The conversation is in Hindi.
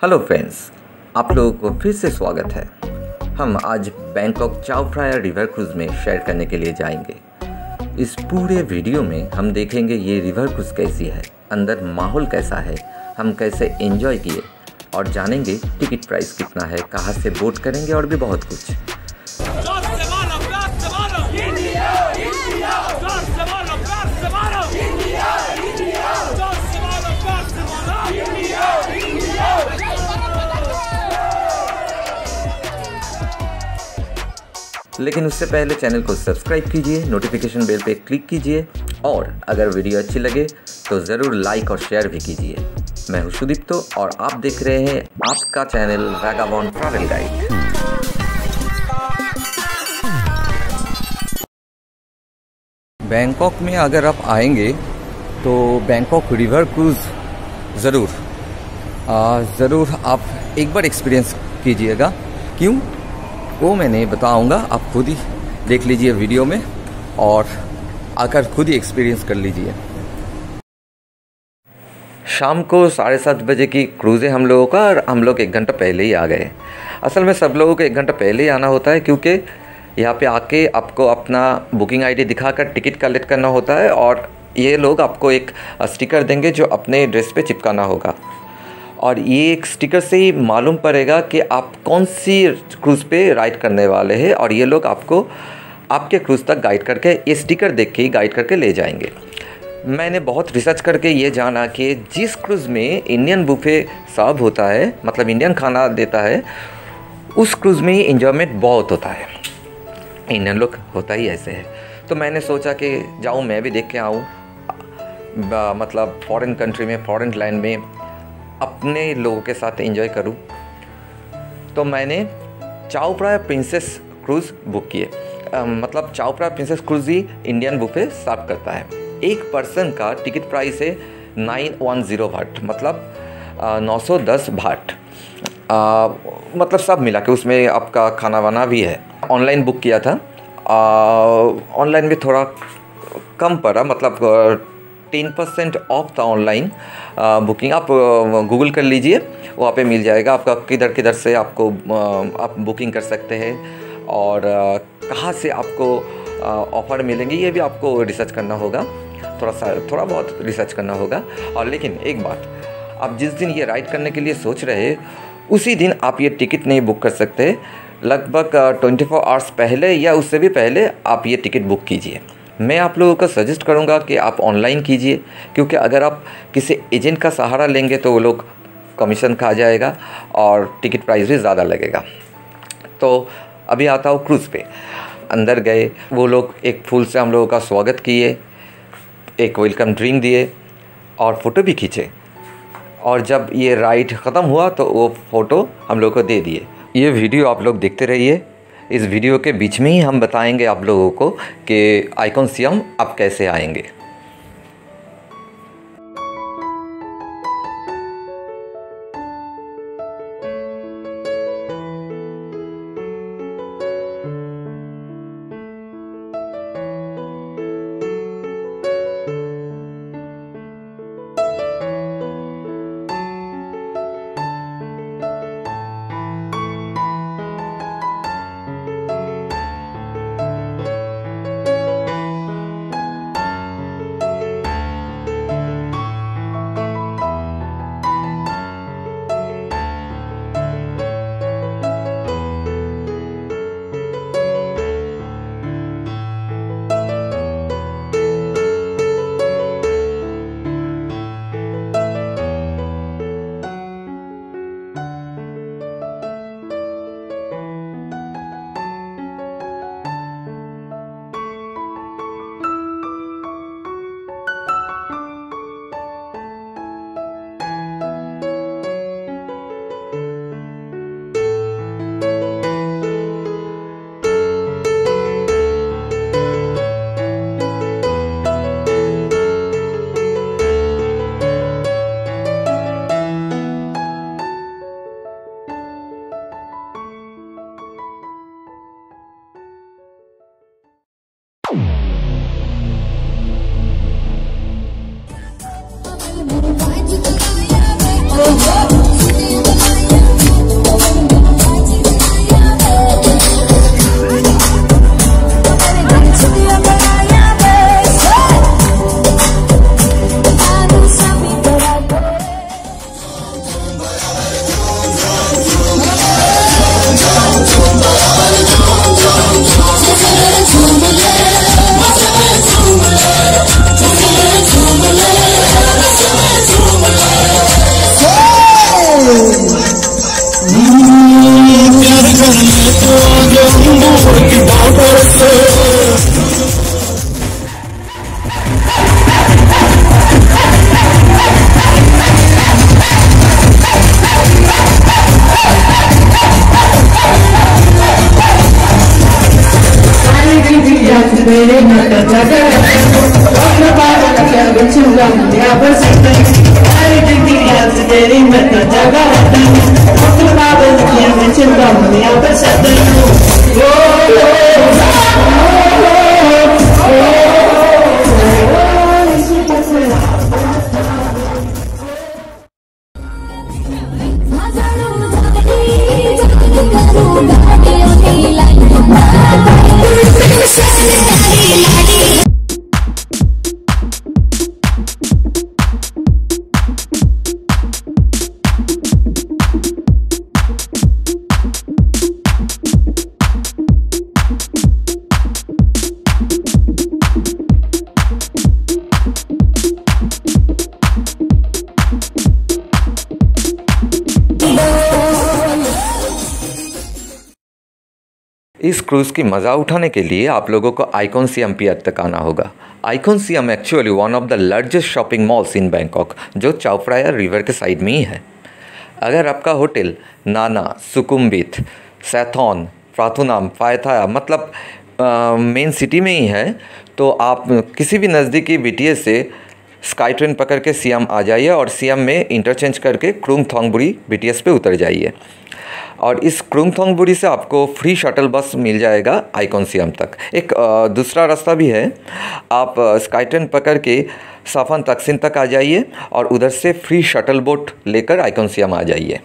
हेलो फ्रेंड्स, आप लोगों को फिर से स्वागत है। हम आज Bangkok Chao Phraya river cruise में शेयर करने के लिए जाएंगे। इस पूरे वीडियो में हम देखेंगे ये रिवर क्रूज़ कैसी है, अंदर माहौल कैसा है, हम कैसे एंजॉय किए और जानेंगे टिकट प्राइस कितना है, कहाँ से बोट करेंगे और भी बहुत कुछ। लेकिन उससे पहले चैनल को सब्सक्राइब कीजिए, नोटिफिकेशन बेल पे क्लिक कीजिए और अगर वीडियो अच्छी लगे तो ज़रूर लाइक और शेयर भी कीजिए। मैं हूं सुदीप्तो और आप देख रहे हैं आपका channel vagabond travel guide. Bangkok में अगर आप आएंगे तो बैंकॉक रिवर क्रूज़ ज़रूर आप एक बार एक्सपीरियंस कीजिएगा। क्यों, वो मैंने बताऊंगा, आप खुद ही देख लीजिए वीडियो में और आकर खुद ही एक्सपीरियंस कर लीजिए। शाम को 7:30 बजे की क्रूज़ है हम लोगों का और हम लोग 1 घंटा पहले ही आ गए। असल में सब लोगों को 1 घंटा पहले ही आना होता है क्योंकि यहाँ पे आके आपको अपना बुकिंग आईडी दिखाकर टिकट कलेक्ट करना होता है और ये लोग आपको एक स्टिकर देंगे जो अपने ड्रेस पे चिपकाना होगा और ये एक स्टिकर से ही मालूम पड़ेगा कि आप कौन सी क्रूज़ पे राइड करने वाले हैं और ये लोग आपको आपके क्रूज़ तक गाइड करके ये स्टिकर देख के ही गाइड करके ले जाएंगे। मैंने बहुत रिसर्च करके ये जाना कि जिस क्रूज़ में इंडियन बुफे सर्व होता है, मतलब इंडियन खाना देता है, उस क्रूज़ में एंजॉयमेंट बहुत होता है। इंडियन लोग होता ही ऐसे है। तो मैंने सोचा कि जाऊँ मैं भी देख के आऊँ, मतलब फॉरेन कंट्री में, फॉरेन लैंड में अपने लोगों के साथ एंजॉय करूं। तो मैंने चाओ फ्राया प्रिंसेस क्रूज़ बुक किए। मतलब चाओ फ्राया प्रिंसेस क्रूज़ ही इंडियन बुफे सर्व करता है। एक पर्सन का टिकट प्राइस है 910 बाट, मतलब 910 बाट। मतलब सब मिला के उसमें आपका खाना वाना भी है। ऑनलाइन बुक किया था, ऑनलाइन में थोड़ा कम पड़ा, मतलब 10% ऑफ था ऑनलाइन बुकिंग। आप गूगल कर लीजिए, वहाँ पे मिल जाएगा आपका किधर किधर से आपको आप बुकिंग कर सकते हैं और कहाँ से आपको ऑफ़र मिलेंगे, ये भी आपको रिसर्च करना होगा, थोड़ा बहुत रिसर्च करना होगा। और लेकिन एक बात, आप जिस दिन ये राइड करने के लिए सोच रहे हैं उसी दिन आप ये टिकट नहीं बुक कर सकते। लगभग 24 आवर्स पहले या उससे भी पहले आप ये टिकट बुक कीजिए। मैं आप लोगों को सजेस्ट करूंगा कि आप ऑनलाइन कीजिए, क्योंकि अगर आप किसी एजेंट का सहारा लेंगे तो वो लोग कमीशन खा जाएगा और टिकट प्राइस भी ज़्यादा लगेगा। तो अभी आता हूँ क्रूज़ पे। अंदर गए, वो लोग एक फूल से हम लोगों का स्वागत किए, एक वेलकम ड्रिंक दिए और फ़ोटो भी खींचे। और जब ये राइड ख़त्म हुआ तो वो फ़ोटो हम लोगों को दे दिए। ये वीडियो आप लोग देखते रहिए। इस वीडियो के बीच में ही हम बताएंगे आप लोगों को कि आइकॉन सियम आप कैसे आएंगे। इस क्रूज़ की मज़ा उठाने के लिए आप लोगों को आइकॉन पियर तक आना होगा। Icon actually one of the largest shopping malls in Bangkok, जो चाओ फ्राया रिवर के साइड में ही है। अगर आपका होटल नाना, सुकुम्बित, सैथॉन, प्राथुनाम, फायथाया मतलब मेन सिटी में ही है, तो आप किसी भी नज़दीकी BTS से स्काई ट्रेन पकड़ के सियाम आ जाइए और सियाम में इंटरचेंज करके क्रुंग थोंगबुरी BTS पे उतर जाइए। और इस क्रुंग थोंगबुरी से आपको फ्री शटल बस मिल जाएगा आइकॉन सियाम तक। एक दूसरा रास्ता भी है, आप स्काई ट्रेन पकड़ के साफन तकसिन तक आ जाइए और उधर से फ्री शटल बोट लेकर आइकॉन सियाम आ जाइए।